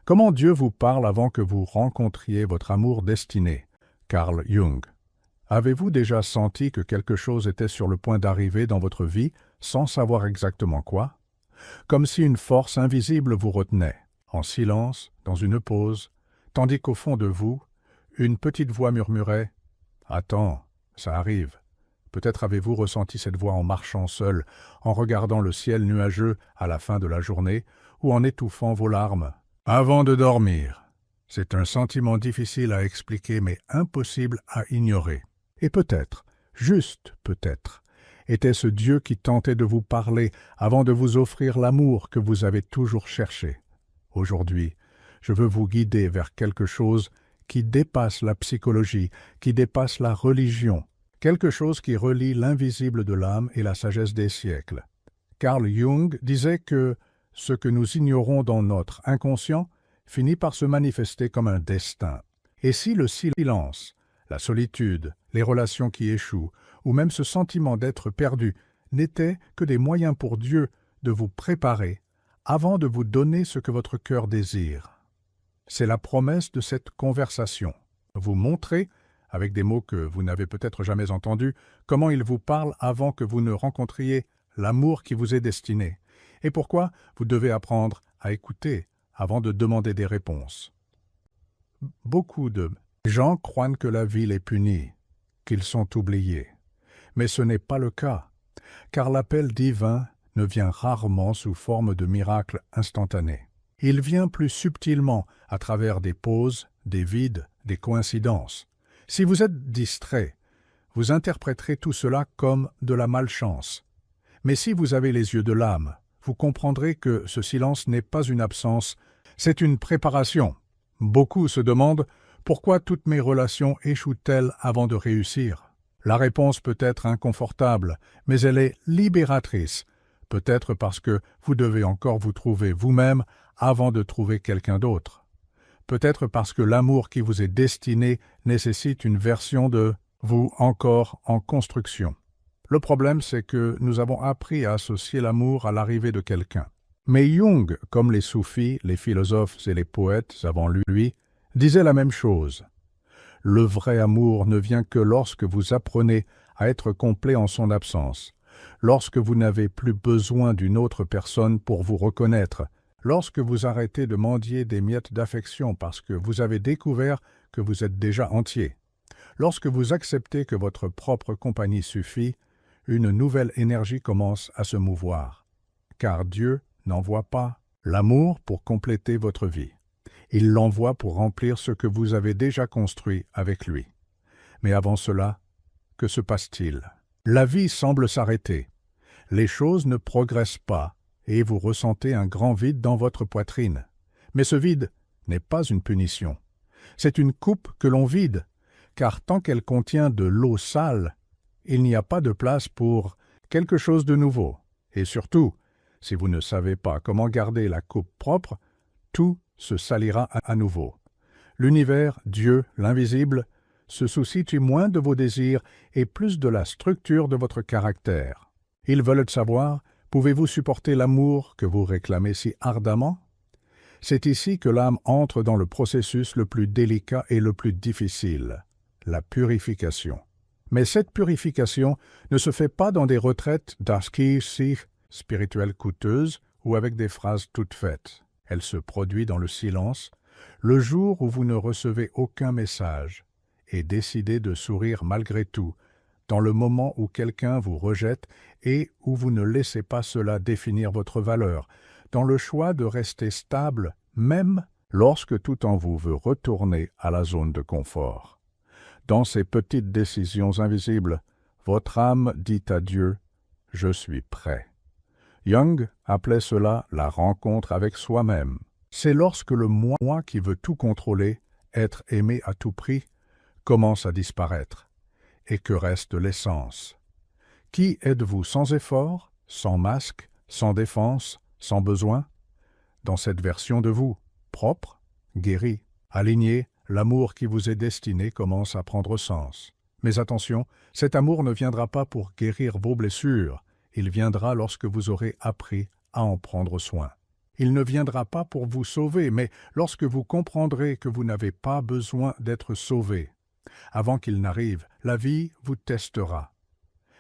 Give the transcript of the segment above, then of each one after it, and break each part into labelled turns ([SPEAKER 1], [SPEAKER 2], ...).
[SPEAKER 1] Comment Dieu vous parle avant que vous rencontriez votre amour destiné? Carl Jung. Avez-vous déjà senti que quelque chose était sur le point d'arriver dans votre vie sans savoir exactement quoi? Comme si une force invisible vous retenait, en silence, dans une pause, tandis qu'au fond de vous, une petite voix murmurait « Attends, ça arrive ». Peut-être avez-vous ressenti cette voix en marchant seul, en regardant le ciel nuageux à la fin de la journée ou en étouffant vos larmes. Avant de dormir. C'est un sentiment difficile à expliquer mais impossible à ignorer. Et peut-être, juste peut-être, était-ce Dieu qui tentait de vous parler avant de vous offrir l'amour que vous avez toujours cherché. Aujourd'hui, je veux vous guider vers quelque chose qui dépasse la psychologie, qui dépasse la religion, quelque chose qui relie l'invisible de l'âme et la sagesse des siècles. Carl Jung disait que ce que nous ignorons dans notre inconscient finit par se manifester comme un destin. Et si le silence, la solitude, les relations qui échouent, ou même ce sentiment d'être perdu, n'étaient que des moyens pour Dieu de vous préparer avant de vous donner ce que votre cœur désire. C'est la promesse de cette conversation. Vous montrer, avec des mots que vous n'avez peut-être jamais entendus, comment il vous parle avant que vous ne rencontriez l'amour qui vous est destiné, et pourquoi vous devez apprendre à écouter avant de demander des réponses. Beaucoup de gens croient que la vie les punit, qu'ils sont oubliés. Mais ce n'est pas le cas, car l'appel divin ne vient rarement sous forme de miracle instantané. Il vient plus subtilement à travers des pauses, des vides, des coïncidences. Si vous êtes distrait, vous interpréterez tout cela comme de la malchance. Mais si vous avez les yeux de l'âme, vous comprendrez que ce silence n'est pas une absence, c'est une préparation. Beaucoup se demandent pourquoi toutes mes relations échouent-elles avant de réussir. La réponse peut être inconfortable, mais elle est libératrice. Peut-être parce que vous devez encore vous trouver vous-même avant de trouver quelqu'un d'autre. Peut-être parce que l'amour qui vous est destiné nécessite une version de vous encore en construction. Le problème, c'est que nous avons appris à associer l'amour à l'arrivée de quelqu'un. Mais Jung, comme les soufis, les philosophes et les poètes avant lui, disait la même chose. Le vrai amour ne vient que lorsque vous apprenez à être complet en son absence, lorsque vous n'avez plus besoin d'une autre personne pour vous reconnaître, lorsque vous arrêtez de mendier des miettes d'affection parce que vous avez découvert que vous êtes déjà entier, lorsque vous acceptez que votre propre compagnie suffit, une nouvelle énergie commence à se mouvoir. Car Dieu n'envoie pas l'amour pour compléter votre vie. Il l'envoie pour remplir ce que vous avez déjà construit avec lui. Mais avant cela, que se passe-t-il? La vie semble s'arrêter. Les choses ne progressent pas et vous ressentez un grand vide dans votre poitrine. Mais ce vide n'est pas une punition. C'est une coupe que l'on vide, car tant qu'elle contient de l'eau sale, il n'y a pas de place pour quelque chose de nouveau. Et surtout, si vous ne savez pas comment garder la coupe propre, tout se salira à nouveau. L'univers, Dieu, l'invisible, se soucie moins de vos désirs et plus de la structure de votre caractère. Ils veulent savoir, pouvez-vous supporter l'amour que vous réclamez si ardemment? C'est ici que l'âme entre dans le processus le plus délicat et le plus difficile, la purification. Mais cette purification ne se fait pas dans des retraites d'Askir-sich spirituelles coûteuses ou avec des phrases toutes faites. Elle se produit dans le silence, le jour où vous ne recevez aucun message, et décidez de sourire malgré tout, dans le moment où quelqu'un vous rejette et où vous ne laissez pas cela définir votre valeur, dans le choix de rester stable même lorsque tout en vous veut retourner à la zone de confort. Dans ces petites décisions invisibles, votre âme dit à Dieu « Je suis prêt ». Jung appelait cela la rencontre avec soi-même. C'est lorsque le moi qui veut tout contrôler, être aimé à tout prix, commence à disparaître, et que reste l'essence. Qui êtes-vous sans effort, sans masque, sans défense, sans besoin? Dans cette version de vous, propre, guéri, aligné, l'amour qui vous est destiné commence à prendre sens. Mais attention, cet amour ne viendra pas pour guérir vos blessures, il viendra lorsque vous aurez appris à en prendre soin. Il ne viendra pas pour vous sauver, mais lorsque vous comprendrez que vous n'avez pas besoin d'être sauvé. Avant qu'il n'arrive, la vie vous testera.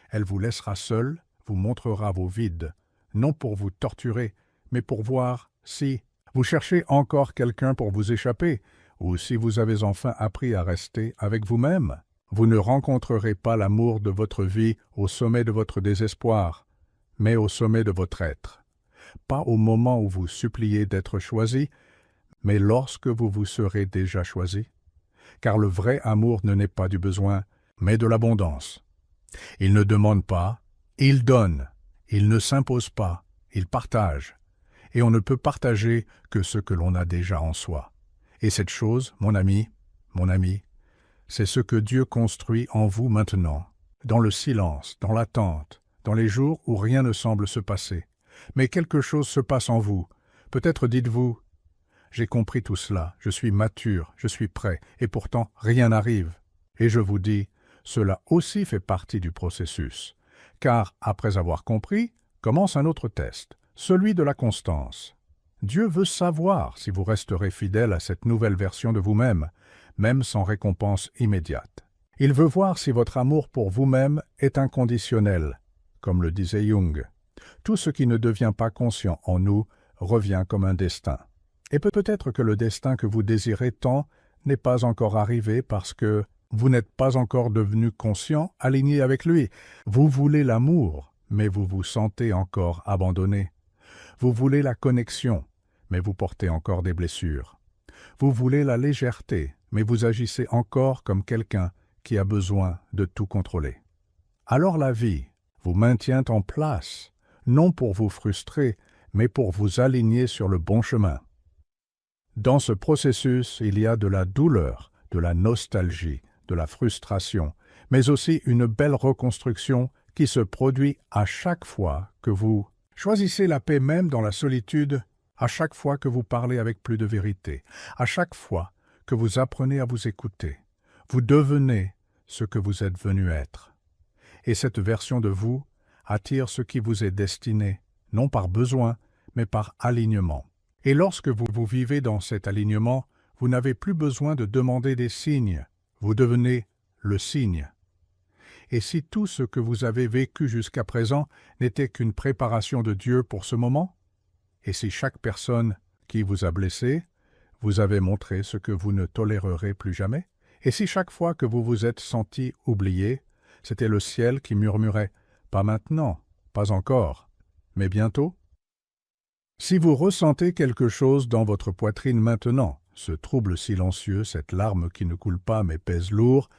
[SPEAKER 1] Elle vous laissera seul, vous montrera vos vides, non pour vous torturer, mais pour voir si vous cherchez encore quelqu'un pour vous échapper, ou si vous avez enfin appris à rester avec vous-même. Vous ne rencontrerez pas l'amour de votre vie au sommet de votre désespoir, mais au sommet de votre être. Pas au moment où vous suppliez d'être choisi, mais lorsque vous vous serez déjà choisi. Car le vrai amour ne naît pas du besoin, mais de l'abondance. Il ne demande pas, il donne. Il ne s'impose pas, il partage. Et on ne peut partager que ce que l'on a déjà en soi. Et cette chose, mon ami, c'est ce que Dieu construit en vous maintenant, dans le silence, dans l'attente, dans les jours où rien ne semble se passer. Mais quelque chose se passe en vous. Peut-être dites-vous, j'ai compris tout cela, je suis mature, je suis prêt, et pourtant rien n'arrive. Et je vous dis, cela aussi fait partie du processus. Car, après avoir compris, commence un autre test, celui de la constance. Dieu veut savoir si vous resterez fidèle à cette nouvelle version de vous-même, même sans récompense immédiate. Il veut voir si votre amour pour vous-même est inconditionnel, comme le disait Jung. Tout ce qui ne devient pas conscient en nous revient comme un destin. Et peut-être que le destin que vous désirez tant n'est pas encore arrivé parce que vous n'êtes pas encore devenu conscient, aligné avec lui. Vous voulez l'amour, mais vous vous sentez encore abandonné. Vous voulez la connexion, mais vous portez encore des blessures. Vous voulez la légèreté, mais vous agissez encore comme quelqu'un qui a besoin de tout contrôler. Alors la vie vous maintient en place, non pour vous frustrer, mais pour vous aligner sur le bon chemin. Dans ce processus, il y a de la douleur, de la nostalgie, de la frustration, mais aussi une belle reconstruction qui se produit à chaque fois que vous choisissez la paix même dans la solitude, à chaque fois que vous parlez avec plus de vérité, à chaque fois que vous apprenez à vous écouter. Vous devenez ce que vous êtes venu être. Et cette version de vous attire ce qui vous est destiné, non par besoin, mais par alignement. Et lorsque vous vivez dans cet alignement, vous n'avez plus besoin de demander des signes. Vous devenez le signe. Et si tout ce que vous avez vécu jusqu'à présent n'était qu'une préparation de Dieu pour ce moment? Et si chaque personne qui vous a blessé, vous avez montré ce que vous ne tolérerez plus jamais? Et si chaque fois que vous vous êtes senti oublié, c'était le ciel qui murmurait « Pas maintenant, pas encore, mais bientôt » ? Si vous ressentez quelque chose dans votre poitrine maintenant, ce trouble silencieux, cette larme qui ne coule pas mais pèse lourd,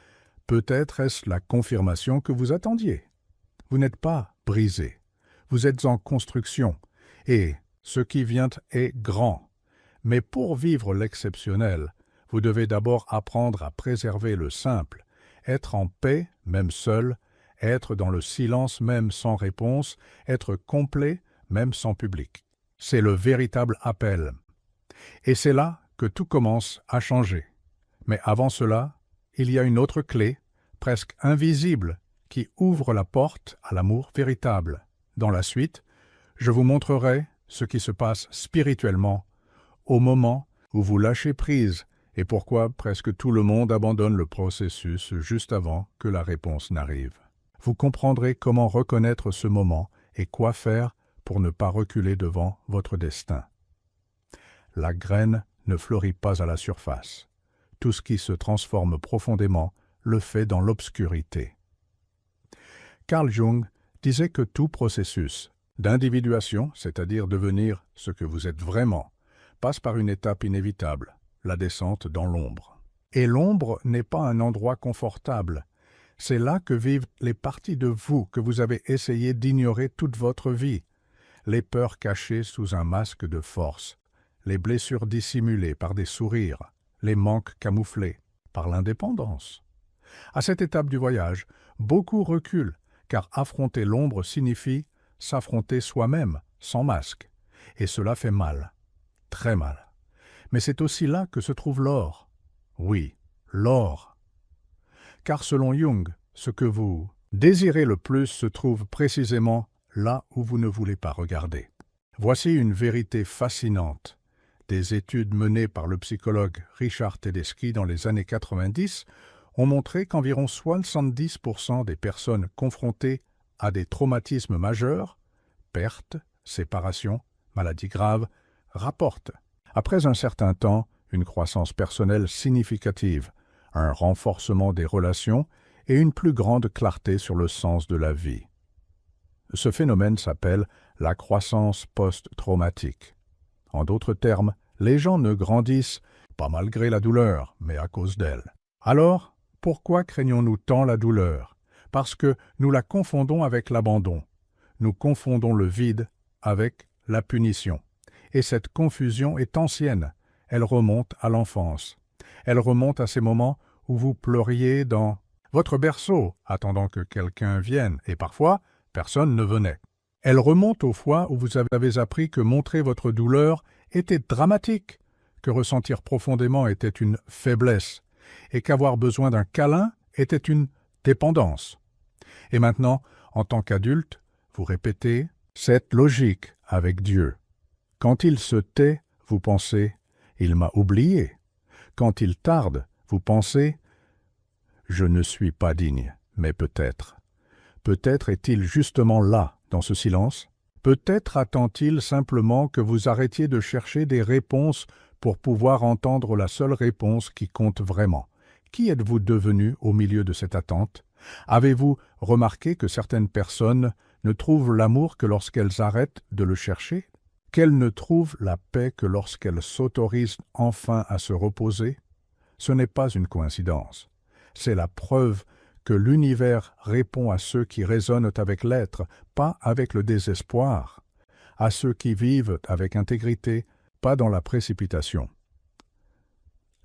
[SPEAKER 1] peut-être est-ce la confirmation que vous attendiez. Vous n'êtes pas brisé, vous êtes en construction, et ce qui vient est grand. Mais pour vivre l'exceptionnel, vous devez d'abord apprendre à préserver le simple, être en paix, même seul, être dans le silence même sans réponse, être complet même sans public. C'est le véritable appel. Et c'est là que tout commence à changer. Mais avant cela, il y a une autre clé, presque invisible, qui ouvre la porte à l'amour véritable. Dans la suite, je vous montrerai ce qui se passe spirituellement au moment où vous lâchez prise et pourquoi presque tout le monde abandonne le processus juste avant que la réponse n'arrive. Vous comprendrez comment reconnaître ce moment et quoi faire pour ne pas reculer devant votre destin. La graine ne fleurit pas à la surface. Tout ce qui se transforme profondément le fait dans l'obscurité. Carl Jung disait que tout processus d'individuation, c'est-à-dire devenir ce que vous êtes vraiment, passe par une étape inévitable, la descente dans l'ombre. Et l'ombre n'est pas un endroit confortable. C'est là que vivent les parties de vous que vous avez essayé d'ignorer toute votre vie, les peurs cachées sous un masque de force, les blessures dissimulées par des sourires, les manques camouflés par l'indépendance. À cette étape du voyage, beaucoup reculent, car affronter l'ombre signifie s'affronter soi-même, sans masque. Et cela fait mal, très mal. Mais c'est aussi là que se trouve l'or. Oui, l'or. Car selon Jung, ce que vous désirez le plus se trouve précisément là où vous ne voulez pas regarder. Voici une vérité fascinante. Des études menées par le psychologue Richard Tedeschi dans les années 90 ont montré qu'environ 70% des personnes confrontées à des traumatismes majeurs, pertes, séparations, maladies graves, rapportent, après un certain temps, une croissance personnelle significative, un renforcement des relations et une plus grande clarté sur le sens de la vie. Ce phénomène s'appelle la croissance post-traumatique. En d'autres termes, les gens ne grandissent pas malgré la douleur, mais à cause d'elle. Alors, pourquoi craignons-nous tant la douleur? Parce que nous la confondons avec l'abandon. Nous confondons le vide avec la punition. Et cette confusion est ancienne. Elle remonte à l'enfance. Elle remonte à ces moments où vous pleuriez dans votre berceau, attendant que quelqu'un vienne, et parfois, personne ne venait. Elle remonte aux fois où vous avez appris que montrer votre douleur était dramatique, que ressentir profondément était une faiblesse, et qu'avoir besoin d'un câlin était une dépendance. Et maintenant, en tant qu'adulte, vous répétez cette logique avec Dieu. Quand il se tait, vous pensez « il m'a oublié ». Quand il tarde, vous pensez « je ne suis pas digne, mais peut-être ». Peut-être est-il justement là, dans ce silence. Peut-être attend-il simplement que vous arrêtiez de chercher des réponses pour pouvoir entendre la seule réponse qui compte vraiment. Qui êtes-vous devenu au milieu de cette attente? Avez-vous remarqué que certaines personnes ne trouvent l'amour que lorsqu'elles arrêtent de le chercher? Qu'elles ne trouvent la paix que lorsqu'elles s'autorisent enfin à se reposer? Ce n'est pas une coïncidence. C'est la preuve que l'univers répond à ceux qui résonnent avec l'être, pas avec le désespoir, à ceux qui vivent avec intégrité, pas dans la précipitation.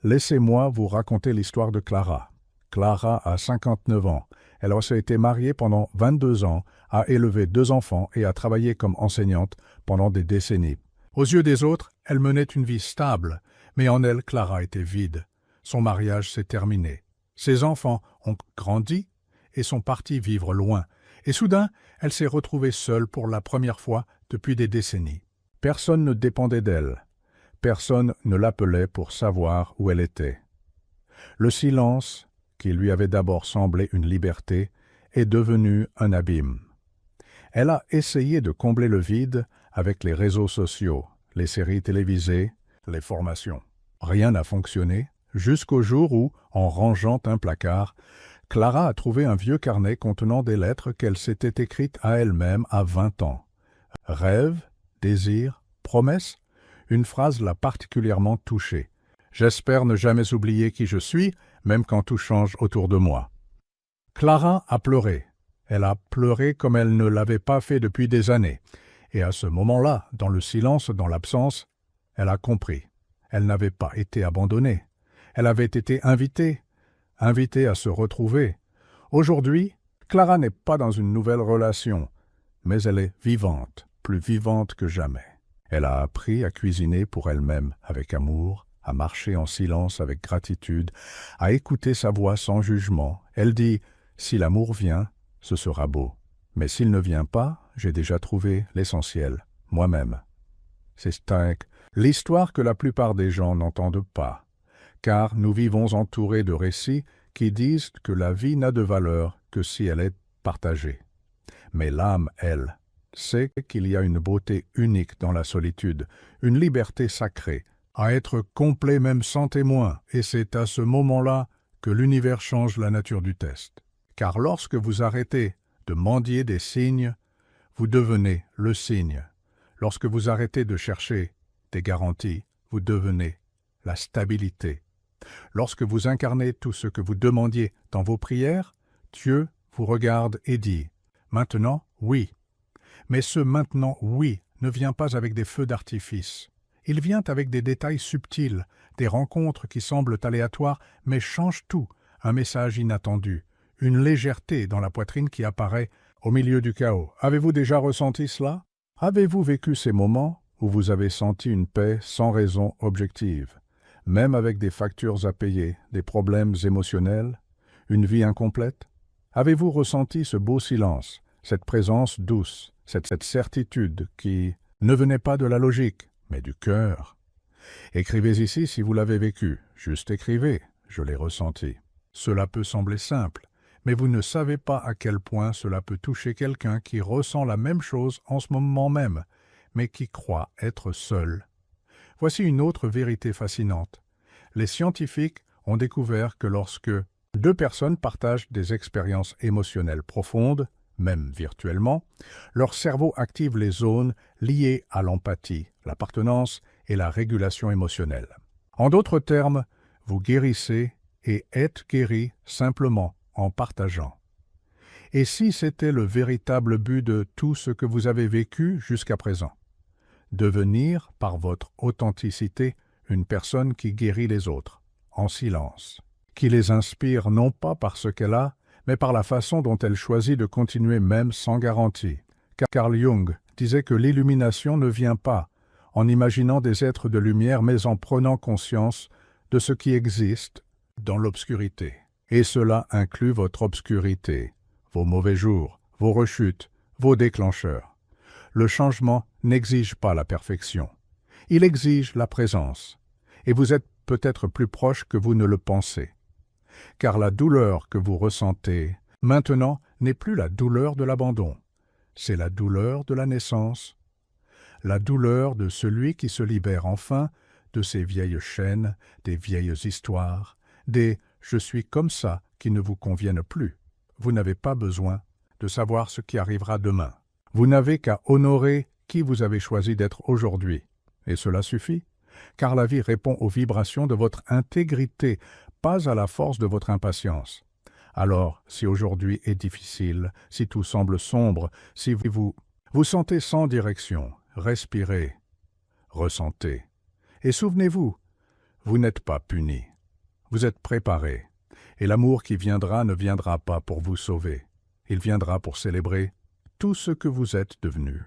[SPEAKER 1] Laissez-moi vous raconter l'histoire de Clara. Clara a 59 ans. Elle a été mariée pendant 22 ans, a élevé 2 enfants et a travaillé comme enseignante pendant des décennies. Aux yeux des autres, elle menait une vie stable, mais en elle, Clara était vide. Son mariage s'est terminé. Ses enfants ont grandi et sont partis vivre loin. Et soudain, elle s'est retrouvée seule pour la première fois depuis des décennies. Personne ne dépendait d'elle. Personne ne l'appelait pour savoir où elle était. Le silence, qui lui avait d'abord semblé une liberté, est devenu un abîme. Elle a essayé de combler le vide avec les réseaux sociaux, les séries télévisées, les formations. Rien n'a fonctionné, jusqu'au jour où, en rangeant un placard, Clara a trouvé un vieux carnet contenant des lettres qu'elle s'était écrites à elle-même à 20 ans. Rêve, désir, promesse, une phrase l'a particulièrement touchée. « J'espère ne jamais oublier qui je suis, même quand tout change autour de moi. » Clara a pleuré. Elle a pleuré comme elle ne l'avait pas fait depuis des années. Et à ce moment-là, dans le silence, dans l'absence, elle a compris. Elle n'avait pas été abandonnée. Elle avait été invitée à se retrouver. Aujourd'hui, Clara n'est pas dans une nouvelle relation, mais elle est vivante, plus vivante que jamais. Elle a appris à cuisiner pour elle-même avec amour, à marcher en silence avec gratitude, à écouter sa voix sans jugement. Elle dit « Si l'amour vient, ce sera beau. Mais s'il ne vient pas, j'ai déjà trouvé l'essentiel, moi-même. » C'est l'histoire que la plupart des gens n'entendent pas, car nous vivons entourés de récits qui disent que la vie n'a de valeur que si elle est partagée. Mais l'âme, elle, sait qu'il y a une beauté unique dans la solitude, une liberté sacrée, à être complet même sans témoin, et c'est à ce moment-là que l'univers change la nature du test. Car lorsque vous arrêtez de mendier des signes, vous devenez le signe. Lorsque vous arrêtez de chercher des garanties, vous devenez la stabilité. Lorsque vous incarnez tout ce que vous demandiez dans vos prières, Dieu vous regarde et dit « Maintenant, oui ». Mais ce « maintenant, oui » ne vient pas avec des feux d'artifice. Il vient avec des détails subtils, des rencontres qui semblent aléatoires, mais changent tout, un message inattendu, une légèreté dans la poitrine qui apparaît au milieu du chaos. Avez-vous déjà ressenti cela? Avez-vous vécu ces moments où vous avez senti une paix sans raison objective, même avec des factures à payer, des problèmes émotionnels, une vie incomplète? Avez-vous ressenti ce beau silence, cette présence douce, cette certitude qui ne venait pas de la logique, mais du cœur. Écrivez ici si vous l'avez vécu, juste écrivez, je l'ai ressenti. Cela peut sembler simple, mais vous ne savez pas à quel point cela peut toucher quelqu'un qui ressent la même chose en ce moment même, mais qui croit être seul. Voici une autre vérité fascinante. Les scientifiques ont découvert que lorsque deux personnes partagent des expériences émotionnelles profondes, même virtuellement, leur cerveau active les zones liées à l'empathie, l'appartenance et la régulation émotionnelle. En d'autres termes, vous guérissez et êtes guéri simplement en partageant. Et si c'était le véritable but de tout ce que vous avez vécu jusqu'à présent? Devenir, par votre authenticité, une personne qui guérit les autres, en silence, qui les inspire non pas par ce qu'elle a, mais par la façon dont elle choisit de continuer même sans garantie. Carl Jung disait que l'illumination ne vient pas en imaginant des êtres de lumière, mais en prenant conscience de ce qui existe dans l'obscurité. Et cela inclut votre obscurité, vos mauvais jours, vos rechutes, vos déclencheurs. Le changement n'exige pas la perfection. Il exige la présence. Et vous êtes peut-être plus proche que vous ne le pensez. Car la douleur que vous ressentez maintenant n'est plus la douleur de l'abandon. C'est la douleur de la naissance. La douleur de celui qui se libère enfin de ces vieilles chaînes, des vieilles histoires, des « je suis comme ça » qui ne vous conviennent plus. Vous n'avez pas besoin de savoir ce qui arrivera demain. Vous n'avez qu'à honorer qui vous avez choisi d'être aujourd'hui. Et cela suffit, car la vie répond aux vibrations de votre intégrité, pas à la force de votre impatience. Alors, si aujourd'hui est difficile, si tout semble sombre, si vous vous sentez sans direction, respirez, ressentez. Et souvenez-vous, vous n'êtes pas puni. Vous êtes préparé. Et l'amour qui viendra ne viendra pas pour vous sauver. Il viendra pour célébrer tout ce que vous êtes devenu.